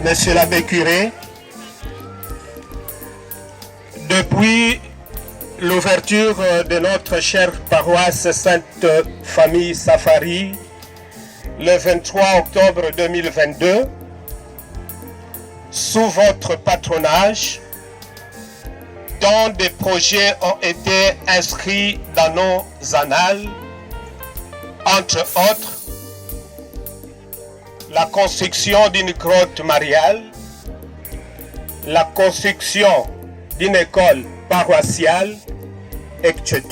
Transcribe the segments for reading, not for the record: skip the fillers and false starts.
Monsieur l'abbé curé, depuis l'ouverture de notre chère paroisse Sainte Famille Safari, le 23 octobre 2022, sous votre patronage, dont des projets ont été inscrits dans nos annales, entre autres, la construction d'une grotte mariale, la construction d'une école paroissiale, etc.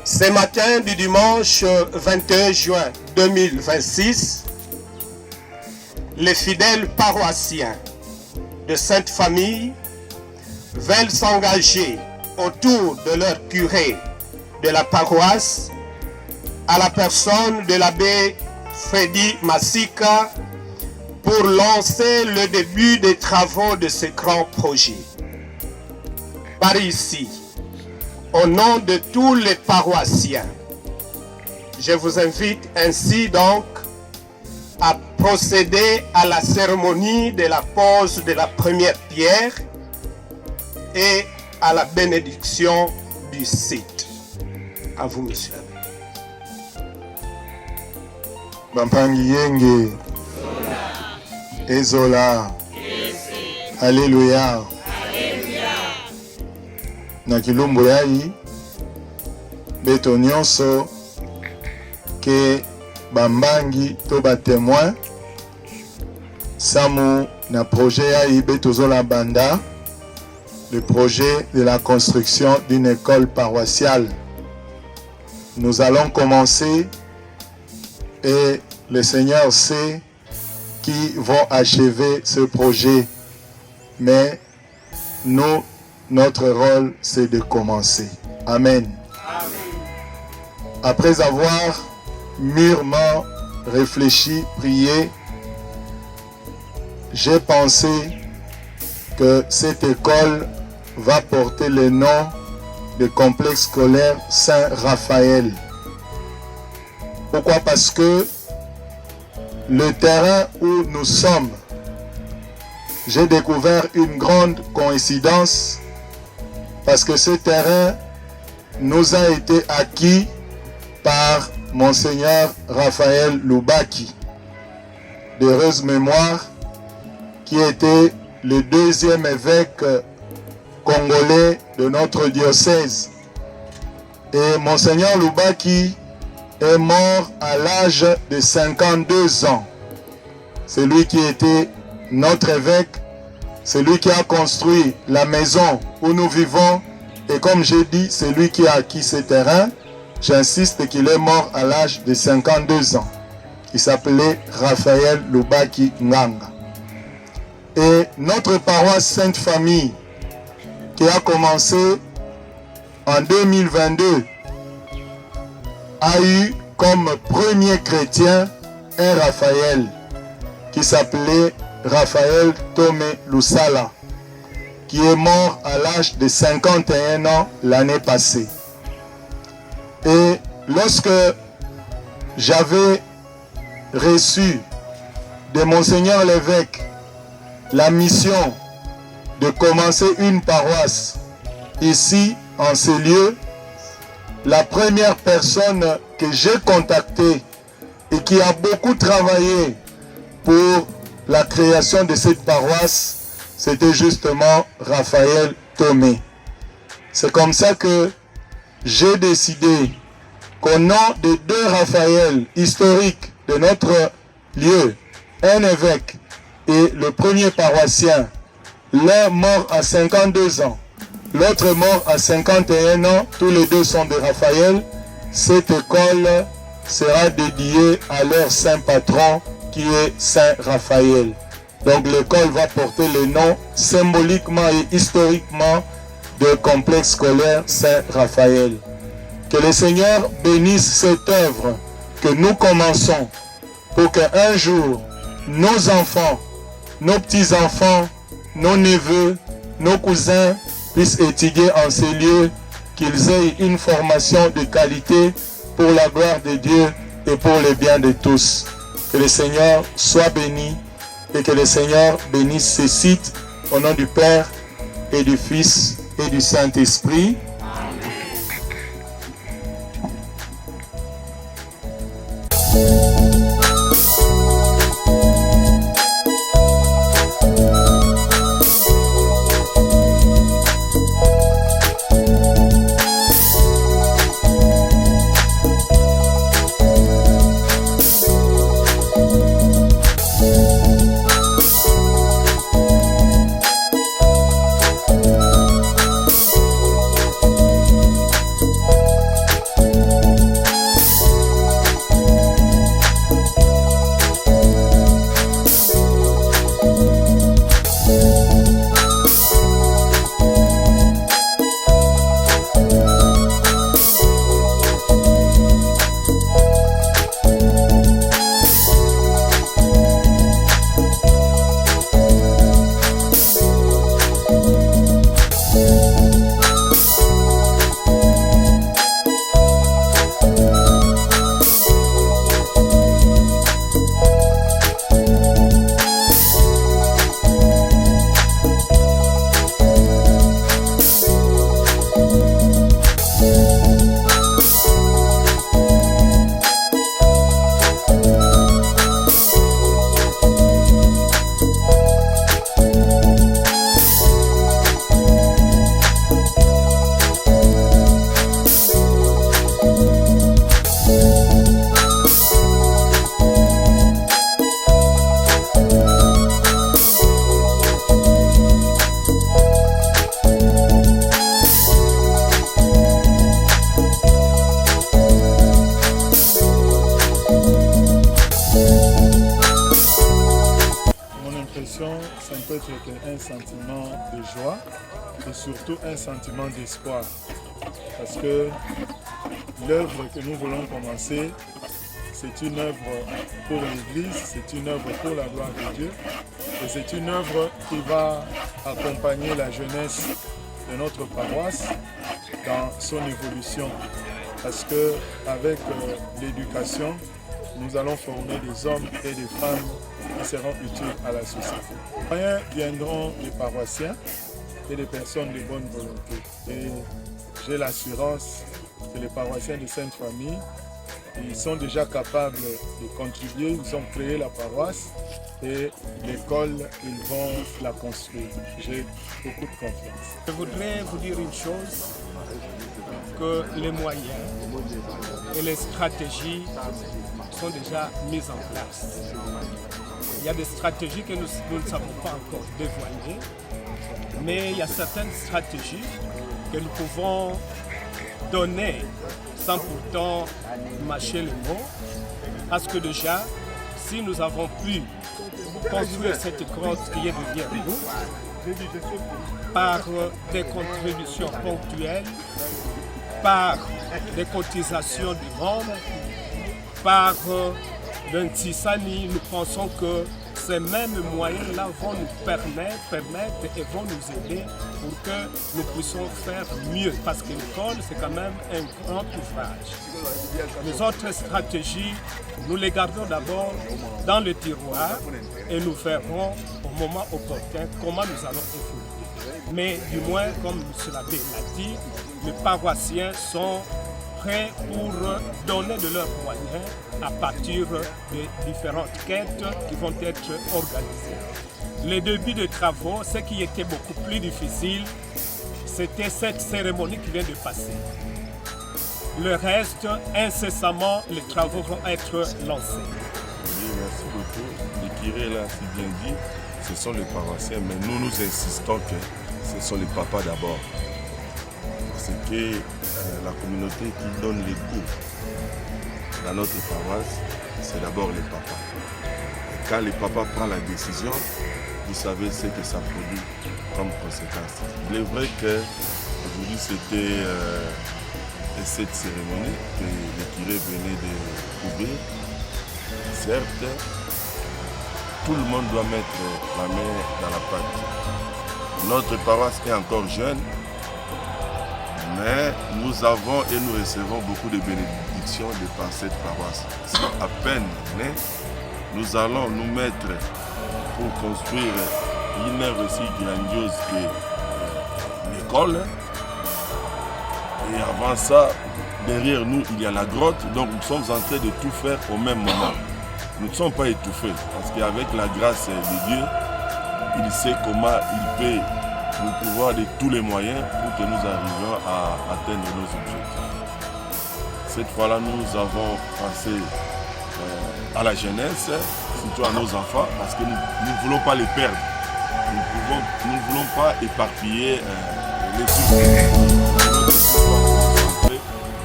Ce matin du dimanche 21 juin 2026, les fidèles paroissiens de Sainte Famille veulent s'engager autour de leur curé de la paroisse à la personne de l'abbé Freddy Masika pour lancer le début des travaux de ce grand projet. Par ici, au nom de tous les paroissiens, je vous invite ainsi donc à procéder à la cérémonie de la pose de la première pierre et à la bénédiction du site. À vous, monsieur. Bampangi yenge Ezola Alléluia na kilumbu yai beto nyonso ke bambangi to ba témoin samu na projet yai beto zola banda, le projet de la construction d'une école paroissiale. Nous allons commencer et le Seigneur sait qui vont achever ce projet. Mais nous, notre rôle, c'est de commencer. Amen. Amen. Après avoir mûrement réfléchi, prié, j'ai pensé que cette école va porter le nom de complexe scolaire Saint-Raphaël. Pourquoi? Parce que le terrain où nous sommes, j'ai découvert une grande coïncidence parce que ce terrain nous a été acquis par Monseigneur Raphaël Lubaki, d'heureuse mémoire, qui était le deuxième évêque congolais de notre diocèse. Et Monseigneur Lubaki est mort à l'âge de 52 ans. C'est lui qui était notre évêque, c'est lui qui a construit la maison où nous vivons, et comme j'ai dit, c'est lui qui a acquis ce terrain. J'insiste qu'il est mort à l'âge de 52 ans. Il s'appelait Raphaël Lubaki Nganga. Et notre paroisse Sainte Famille, qui a commencé en 2022, a eu comme premier chrétien un Raphaël qui s'appelait Raphaël Tomé Lusala, qui est mort à l'âge de 51 ans l'année passée. Et lorsque j'avais reçu de Monseigneur l'évêque la mission de commencer une paroisse ici en ces lieux, la première personne que j'ai contactée et qui a beaucoup travaillé pour la création de cette paroisse, c'était justement Raphaël Tomé. C'est comme ça que j'ai décidé qu'au nom des deux Raphaël historiques de notre lieu, un évêque et le premier paroissien, l'un mort à 52 ans, l'autre mort à 51 ans, tous les deux sont de Raphaël. Cette école sera dédiée à leur saint patron qui est Saint Raphaël. Donc l'école va porter le nom symboliquement et historiquement de complexe scolaire Saint Raphaël. Que le Seigneur bénisse cette œuvre que nous commençons pour qu'un jour nos enfants, nos petits-enfants, nos neveux, nos cousins puissent étudier en ces lieux, qu'ils aient une formation de qualité pour la gloire de Dieu et pour le bien de tous. Que le Seigneur soit béni et que le Seigneur bénisse ces sites au nom du Père et du Fils et du Saint-Esprit. Ça ne peut être qu'un sentiment de joie et surtout un sentiment d'espoir. Parce que l'œuvre que nous voulons commencer, c'est une œuvre pour l'Église, c'est une œuvre pour la gloire de Dieu et c'est une œuvre qui va accompagner la jeunesse de notre paroisse dans son évolution. Parce qu'avec l'éducation, nous allons former des hommes et des femmes qui seront utiles à la société. Les moyens viendront des paroissiens et des personnes de bonne volonté. Et j'ai l'assurance que les paroissiens de Sainte Famille, ils sont déjà capables de contribuer. Ils ont créé la paroisse et l'école, ils vont la construire. J'ai beaucoup de confiance. Je voudrais vous dire une chose, que les moyens et les stratégies sont déjà mises en place. Il y a des stratégies que nous ne savons pas encore dévoiler, mais il y a certaines stratégies que nous pouvons donner sans pourtant mâcher les mots, parce que déjà, si nous avons pu construire cette grotte qui est derrière nous, par des contributions ponctuelles, par des cotisations du monde, par l'Intisani, nous pensons que ces mêmes moyens-là vont nous permettre et vont nous aider pour que nous puissions faire mieux. Parce que l'école, c'est quand même un grand ouvrage. Les autres stratégies, nous les gardons d'abord dans le tiroir et nous verrons au moment opportun comment nous allons évoluer. Mais du moins, comme M. l'abbé l'a dit, les paroissiens sont prêts pour donner de leurs moyens à partir des différentes quêtes qui vont être organisées. Les débuts de travaux, ce qui était beaucoup plus difficile, c'était cette cérémonie qui vient de passer. Le reste, incessamment, les travaux vont être lancés. Oui, merci beaucoup. Les curés là, c'est bien dit, ce sont les paroissiens, mais nous insistons que ce sont les papas d'abord. Parce que la communauté qui donne les cours dans notre paroisse, c'est d'abord les papas. Et quand les papas prennent la décision, vous savez ce que ça produit comme conséquence. Il est vrai qu'aujourd'hui c'était cette cérémonie que les curés venaient de couvrir. Certes, tout le monde doit mettre la main dans la pâte. Notre paroisse est encore jeune, mais nous avons et nous recevons beaucoup de bénédictions de par cette paroisse. C'est à peine né nous allons nous mettre pour construire une œuvre aussi grandiose que l'école. Et avant ça, derrière nous, il y a la grotte. Donc nous sommes en train de tout faire au même moment. Nous ne sommes pas étouffés parce qu'avec la grâce de Dieu, il sait comment il peut nous pouvoir de tous les moyens pour que nous arrivions à atteindre nos objectifs. Cette fois-là, nous avons pensé à la jeunesse, surtout à nos enfants, parce que nous ne voulons pas les perdre. Nous ne voulons pas éparpiller les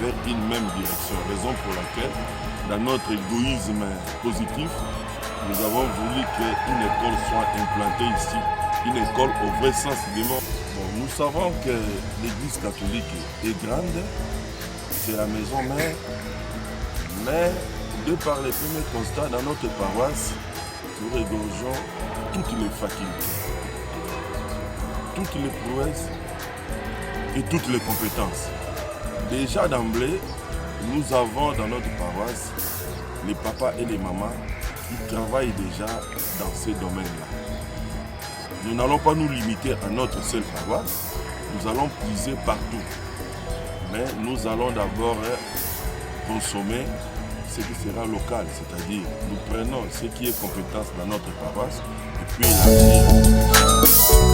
vers une même direction. Raison pour laquelle, dans notre égoïsme positif, nous avons voulu qu'une école soit implantée ici. Une école au vrai sens du mot. Bon, nous savons que l'église catholique est grande, c'est la maison mère, mais de par les premiers constats dans notre paroisse, nous regorgeons toutes les facultés, toutes les prouesses et toutes les compétences. Déjà d'emblée, nous avons dans notre paroisse les papas et les mamans qui travaillent déjà dans ces domaines-là. Nous n'allons pas nous limiter à notre seule paroisse, nous allons puiser partout. Mais nous allons d'abord consommer ce qui sera local, c'est-à-dire nous prenons ce qui est compétence dans notre paroisse et puis l'élargir.